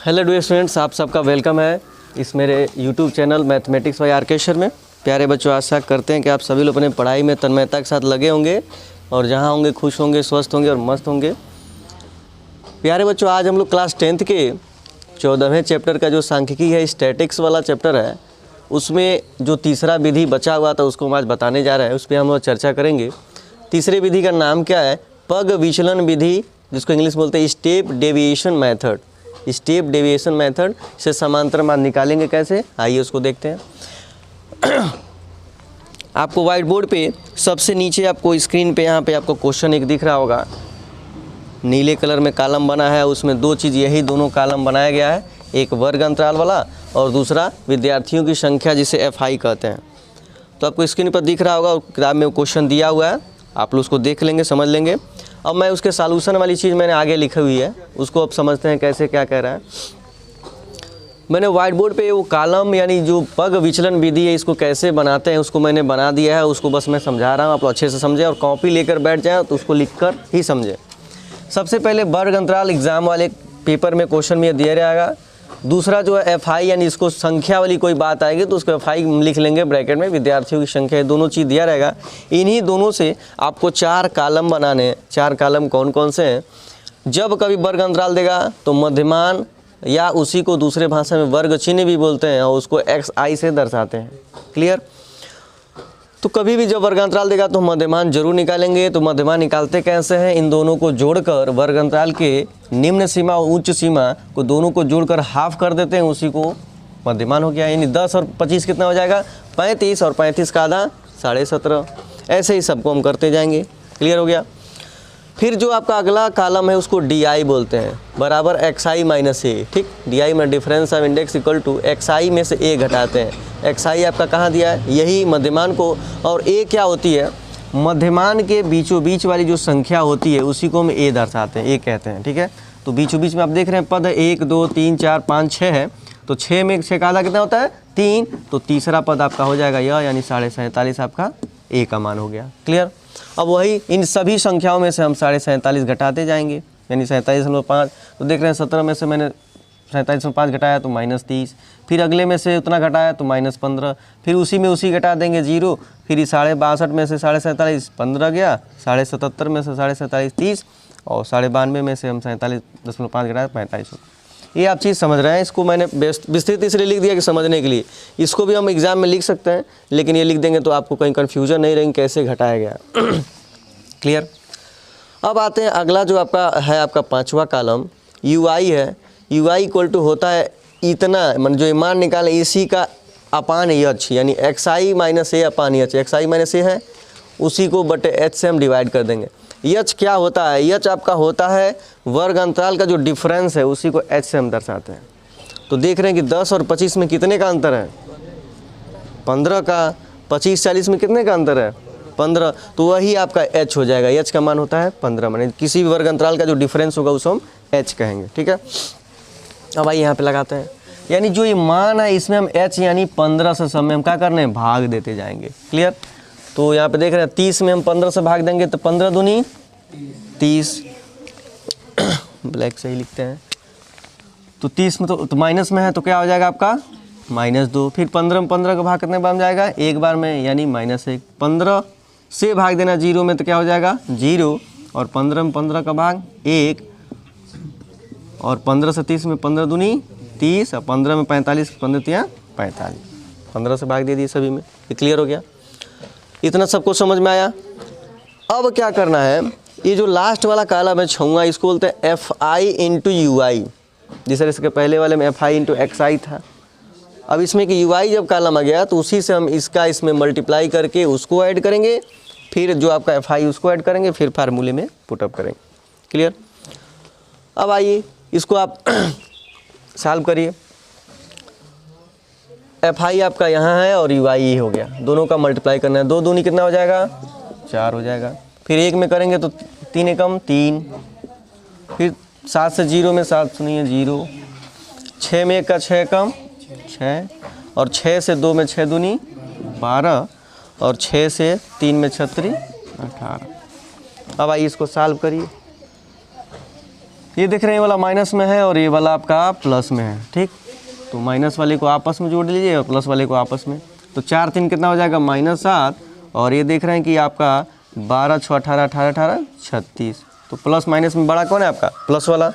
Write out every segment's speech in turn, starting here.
Hello dear students, आप सबका welcome है इस मेरे यूट्यूब चैनल मैथमेटिक्स बाय आर्केश्वर में। प्यारे बच्चों, आशा करते हैं कि आप सभी लोग अपने पढ़ाई में तन्मयता के साथ लगे होंगे और जहां होंगे खुश होंगे, स्वस्थ होंगे और मस्त होंगे। प्यारे बच्चों, आज हम लोग क्लास 10th के 14वें चैप्टर का जो सांख्यिकी है, स्टैटिक्स वाला चैप्टर है, उसमें जो तीसरा विधि बचा हुआ था उसको हम आज बताने जा रहे हैं। उस पर हम लोग चर्चा करेंगे। तीसरे विधि का नाम क्या है? पग विचलन विधि, जिसको इंग्लिश बोलते हैं step deviation method. Step deviation method से समांतर मान निकालेंगे कैसे, आइए उसको देखते हैं। आपको व्हाइट बोर्ड पे सबसे नीचे आपको स्क्रीन पे यहाँ पे आपको क्वेश्चन एक दिख रहा होगा, नीले कलर में कॉलम बना है। उसमें दो चीज़, यही दोनों कॉलम बनाया गया है, एक वर्ग अंतराल वाला और दूसरा विद्यार्थियों की संख्या, जिसे FI कहते हैं। तो आपको स्क्रीन पर दिख रहा होगा और किताब में क्वेश्चन दिया हुआ है, आप लोग उसको देख लेंगे, समझ लेंगे। अब मैं उसके सॉल्यूशन वाली चीज़ मैंने आगे लिखी हुई है, उसको अब समझते हैं कैसे क्या कह रहा है। मैंने व्हाइट बोर्ड पे वो कॉलम यानी जो पग विचलन विधि है, इसको कैसे बनाते हैं उसको मैंने बना दिया है। उसको बस मैं समझा रहा हूँ, आप लोग अच्छे से समझें और कॉपी लेकर बैठ जाए तो उसको लिख कर ही समझें। सबसे पहले वर्ग अंतराल एग्जाम वाले पेपर में क्वेश्चन में दिया रहेगा। दूसरा जो है FI, यानी इसको संख्या वाली कोई बात आएगी तो उसको FI लिख लेंगे ब्रैकेट में, विद्यार्थियों की संख्या, ये दोनों चीज़ दिया रहेगा। इन्हीं दोनों से आपको 4 कॉलम बनाने हैं। 4 कॉलम कौन कौन से हैं? जब कभी वर्ग अंतराल देगा तो मध्यमान, या उसी को दूसरे भाषा में वर्ग चिन्ह भी बोलते हैं और उसको XI से दर्शाते हैं। क्लियर? तो कभी भी जब वर्ग अंतराल देगा तो मध्यमान जरूर निकालेंगे। तो मध्यमान निकालते कैसे हैं? इन दोनों को जोड़कर वर्ग अंतराल के निम्न सीमा और उच्च सीमा को दोनों को जोड़कर हाफ कर देते हैं, उसी को मध्यमान हो गया। यानी 10 और 25 कितना हो जाएगा? 35 और 35 का आधा 17.5। ऐसे ही सबको हम करते जाएंगे। क्लियर हो गया? फिर जो आपका अगला कॉलम है उसको DI बोलते हैं, बराबर XI माइनस A। ठीक, DI में difference of index equal to XI में से A घटाते हैं। XI आपका कहाँ दिया है? यही मध्यमान को। और A क्या होती है? मध्यमान के बीचों बीच वाली जो संख्या होती है उसी को हम A दर्शाते हैं, A कहते हैं। ठीक है, तो बीचों बीच में आप देख रहे हैं पद 1 2 3 4 5 6 है, तो 6 में 6 का आधा कितना होता है? 3। तो तीसरा पद आपका हो जाएगा यह, यानी 47.5 आपका A का मान हो गया। क्लियर? अब वही इन सभी संख्याओं में से हम 47.5 घटाते जाएंगे, यानी 47.5। तो देख रहे हैं 17 में से मैंने 47.5 घटाया तो -30, फिर अगले में से उतना घटाया तो -15, फिर उसी में उसी घटा देंगे 0, फिर 62.5 में से 47.5 15 गया, 77.5 में से 47.5 30 और 92 में से हम 47.5 घटाया 45। ये आप चीज़ समझ रहे हैं। इसको मैंने विस्तृत इसलिए लिख दिया कि समझने के लिए। इसको भी हम एग्जाम में लिख सकते हैं, लेकिन ये लिख देंगे तो आपको कहीं कन्फ्यूजन नहीं रहेगी कैसे घटाया गया। क्लियर? अब आते हैं अगला जो आपका है, आपका 5वां कॉलम UI है। UI इक्वल टू होता है इतना, मतलब जो मान निकालें इसी का अपान H, यानी XI minus A upon H। XI minus A है, उसी को बटे H से हम डिवाइड कर देंगे। H क्या होता है? H आपका होता है वर्ग अंतराल का जो डिफरेंस है, उसी को H से हम दर्शाते हैं। तो देख रहे हैं कि 10 और 25 में कितने का अंतर है? 15 का। 25 40 में कितने का अंतर है? 15। तो वही आपका H हो जाएगा। H का मान होता है 15। माने किसी भी वर्ग अंतराल का जो डिफरेंस होगा उसको हम H कहेंगे। ठीक है, अब आइए यहाँ पे लगाते हैं। यानी जो ये मान है इसमें हम H यानी 15 से सब में हम क्या करने हैं? भाग देते जाएंगे। क्लियर? तो यहाँ पे देख रहे हैं 30 में हम 15 से भाग देंगे तो 15 दूनी 30। ब्लैक से ही लिखते हैं। तो 30 में तो माइनस में है तो क्या हो जाएगा आपका? -2। फिर 15 में 15 का भाग कितने बार में जाएगा? एक बार में, यानी -1। 15 से भाग देना 0 में तो क्या हो जाएगा? 0। और 15 में 15 का भाग 1, और 15 से 30 में 15 दूनी 30, और 15 में 45, 15 तिया 45। 15 से भाग दे दिए सभी में। ये क्लियर हो गया? इतना सबको समझ में आया? अब क्या करना है, ये जो लास्ट वाला कॉलम है 6वां, इसको बोलते हैं FI इंटू UI। जिस इसके पहले वाले में FI इंटू XI था। अब इसमें कि UI जब कॉलम आ गया तो उसी से हम इसका इसमें मल्टीप्लाई करके उसको ऐड करेंगे, फिर जो आपका FI उसको ऐड करेंगे, फिर फार्मूले में पुटअप करेंगे। क्लियर? अब आइए इसको आप सॉल्व करिए। FI आपका यहाँ है और UI हो गया, दोनों का मल्टीप्लाई करना है। 2 दूनी कितना हो जाएगा? 4 हो जाएगा। फिर 1 में करेंगे तो 3 एकम 3, फिर 7 से 0 में 7 सुनिए 0, 6 में 1 का 6 एकम 6, और 6 से 2 में 6 दूनी 12, और 6 से 3 में 36 18। अब आइए इसको सॉल्व करिए। ये देख रहे हैं, ये वाला माइनस में है और ये वाला आपका प्लस में है, ठीक। तो माइनस वाले को आपस में जोड़ लीजिए और प्लस वाले को आपस में। तो 4 3 कितना हो जाएगा -7, और ये देख रहे हैं कि आपका 12 6 18 18 18 36। तो प्लस माइनस में बड़ा कौन है आपका? प्लस वाला।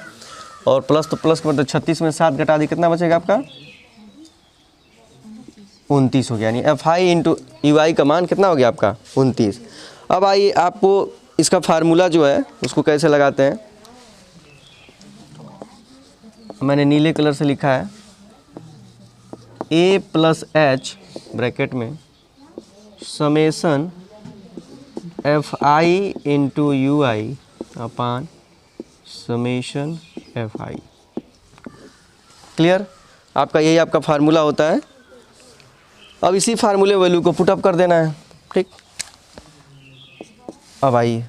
और प्लस तो प्लस का मतलब 36 में 7 घटा दी, कितना बचेगा आपका? 29 हो गया। यानी FI इंटू UI का मान कितना हो गया आपका? 29। अब आइए आपको इसका फार्मूला जो है उसको कैसे लगाते हैं। मैंने नीले कलर से लिखा है A + H ब्रैकेट में समेसन FI इंटू UI अपान समेशन FI। क्लियर? आपका यही आपका फार्मूला होता है। अब इसी फार्मूले वैल्यू को पुटअप कर देना है, ठीक। अब आइए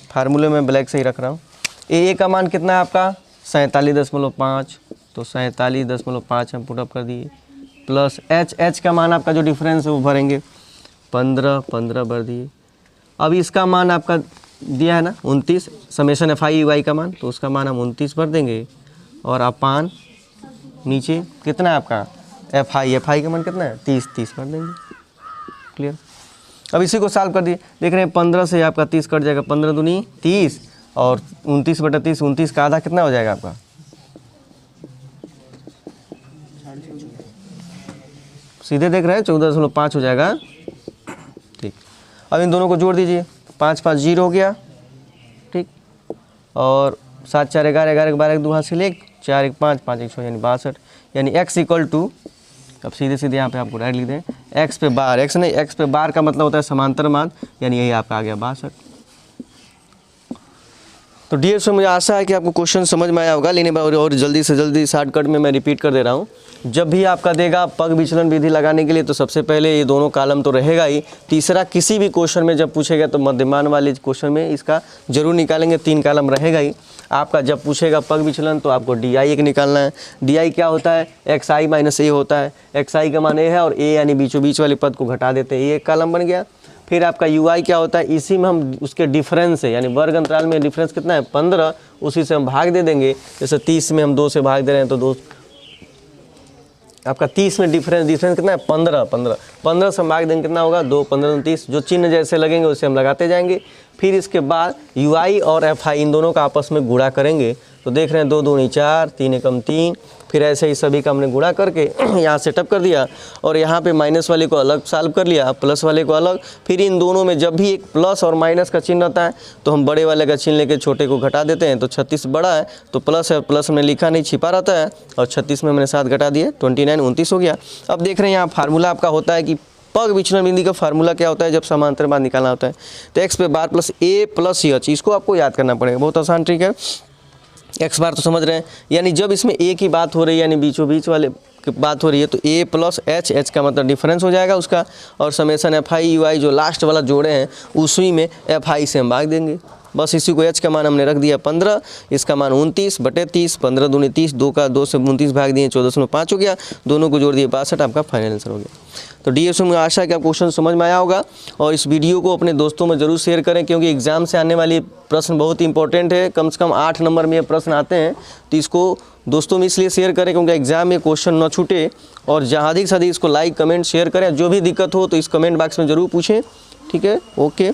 फार्मूले में ब्लैक से ही रख रहा हूँ। ए का मान कितना है आपका? 47.5। तो 47.5 हम पुटअप कर दिए, प्लस H का मान आपका जो डिफरेंस है वो भरेंगे, 15 भर दिए। अब इसका मान आपका दिया है ना 29, समेशन FI UI का मान, तो उसका मान हम 29 भर देंगे। और अपान नीचे कितना है आपका? FI का मान कितना है? 30 भर देंगे। क्लियर? अब इसी को सॉल्व कर दिए। देख रहे हैं 15 से आपका 30 कट जाएगा, 15 दूनी 30 और 29/30, 29 का आधा कितना हो जाएगा आपका? सीधे देख रहे हैं 14.5 हो जाएगा, ठीक। अब इन दोनों को जोड़ दीजिए, 5 5 0 हो गया, ठीक। और 7 4 11 11 12 1 2 हासिल 1 4 1 5 5 1 6 यानी 62। यानी x इक्वल टू, अब सीधे सीधे यहाँ पे आपको राइट लिख दें, x पे बार, x नहीं x पे बार का मतलब होता है समांतर मान, यानी यही आपका आ गया 62। तो डियर सो मुझे आशा है कि आपको क्वेश्चन समझ में आया होगा। लेकिन और जल्दी से जल्दी शॉर्टकट में मैं रिपीट कर दे रहा हूँ। जब भी आपका देगा पग विचलन विधि लगाने के लिए, तो सबसे पहले ये दोनों कॉलम तो रहेगा ही। तीसरा, किसी भी क्वेश्चन में जब पूछेगा तो मध्यमान वाले क्वेश्चन में इसका जरूर निकालेंगे, 3 कॉलम रहेगा ही। आपका जब पूछेगा पग विचलन तो आपको DI एक निकालना है। DI क्या होता है? XI - A होता है। XI का मान A है और A यानी बीचों बीच वाले पद को घटा देते हैं, ये एक कॉलम बन गया। फिर आपका UI क्या होता है? इसी में हम उसके डिफरेंस है, यानी वर्ग अंतराल में डिफरेंस कितना है? 15, उसी से हम भाग दे देंगे। जैसे 30 में हम 2 से भाग दे रहे हैं तो 2, आपका 30 में डिफरेंस कितना है? 15 से हम भाग देंगे, कितना होगा? 2 15 30। जो चिन्ह जैसे लगेंगे उसे हम लगाते जाएंगे। फिर इसके बाद UI और FI इन दोनों का आपस में गुणा करेंगे। तो देख रहे हैं 2 दूनी 4, 3 एकम 3। फिर ऐसे ही सभी का हमने गुणा करके यहाँ सेटअप कर दिया और यहाँ पे माइनस वाले को अलग सॉल्व कर लिया, प्लस वाले को अलग। फिर इन दोनों में जब भी एक प्लस और माइनस का चिन्ह रहता है तो हम बड़े वाले का चिन्ह लेके छोटे को घटा देते हैं। तो 36 बड़ा है तो प्लस है, प्लस में लिखा नहीं छिपा रहता है, और 36 में मैंने 7 घटा दिए, 29 29 हो गया। अब देख रहे हैं यहाँ फार्मूला आपका होता है कि पग विचलन बिंदु का फार्मूला क्या होता है जब समांतर मान निकालना होता है। तो x पे बार प्लस A प्लस H, इसको आपको याद करना पड़ेगा, बहुत आसान ट्रिक है। x बार तो समझ रहे हैं, यानी जब इसमें A की बात हो रही है, यानी बीचों बीच वाले की बात हो रही है, तो A प्लस H, H का मतलब डिफरेंस हो जाएगा उसका, और समेसन FI UI जो लास्ट वाला जोड़े हैं उसी में FI से हम भाग देंगे। बस इसी को H का मान हमने रख दिया 15, इसका मान 29/30, 15 दूनी 30, 2 का 2 से 29 भाग दिए, 14.5 हो गया। दोनों को जोड़ दिए 62, आपका फाइनल आंसर हो गया। तो DSO मुझे आशा है कि आपको क्वेश्चन समझ में आया होगा, और इस वीडियो को अपने दोस्तों में ज़रूर शेयर करें, क्योंकि एग्जाम से आने वाली प्रश्न बहुत इंपॉर्टेंट है। कम से कम 8 नंबर में ये प्रश्न आते हैं, तो इसको दोस्तों में इसलिए शेयर करें क्योंकि एग्जाम में क्वेश्चन न छूटे। और जहाँ अधिक से अधिक इसको लाइक कमेंट शेयर करें। जो भी दिक्कत हो तो इस कमेंट बॉक्स में ज़रूर पूछें, ठीक है? ओके।